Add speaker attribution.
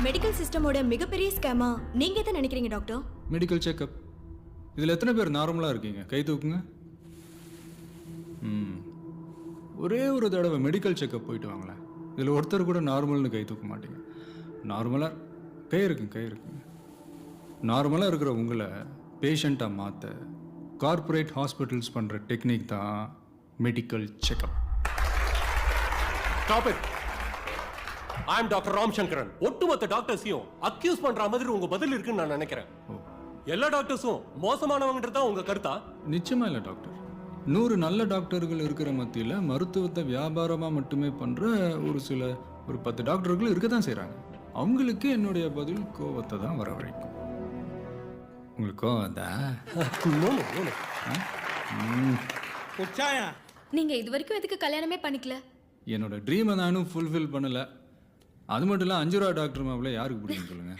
Speaker 1: Medical சிஸ்டமோட மிகப்பெரிய schema நீங்க எதை நினைக்கிறீங்க டாக்டர்?
Speaker 2: Medical checkup. இதில் எத்தனை பேர் நார்மலாக இருக்கீங்க? கை தூக்குங்க. ஒரே ஒரு தடவை மெடிக்கல் செக்கப் போயிட்டு வாங்களேன். இதில் ஒருத்தர் கூட நார்மல்னு கை தூக்க மாட்டீங்க. நார்மலாக கை இருக்குங்க. நார்மலாக இருக்கிற உங்களை பேஷண்ட்டாக மாற்ற கார்ப்பரேட் ஹாஸ்பிட்டல்ஸ் பண்ணுற டெக்னிக் தான் medical checkup.
Speaker 3: Stop it. I am Dr. Ram Shankaran. ஒட்டுமொத்த டாக்டர்ஸையும் அக்யூஸ் பண்ற மாதிரி உங்க பதில் இருக்குன்னு நான் நினைக்கிறேன். எல்லா டாக்டர்ஸும் மோசமானவங்கன்றதா உங்க கருத்தா?
Speaker 2: நிச்சயமா இல்லை டாக்டர். 100 நல்ல டாக்டர்கள் இருக்கிற மத்தியில் மருத்துவத்தை வியாபாரமாக மட்டுமே பண்ணுற ஒரு 10 டாக்டர்கள் இருக்க தான் செய்கிறாங்க. அவங்களுக்கு என்னுடைய பதில் கோவத்தை தான் வரவழைக்கும். உங்களுக்கு கோவம் தான்?
Speaker 1: நீங்க இது வரைக்கும் எதுக்கு கல்யாணமே பண்ணிக்கல?
Speaker 2: என்னோட ட்ரீமை நானும் ஃபுல்ஃபில் பண்ணலை. அது மட்டும் இல்லை, 5 ரூபா டாக்டர் மாப்பிள்ள யாருக்கு பிடிக்கும் சொல்லுங்க?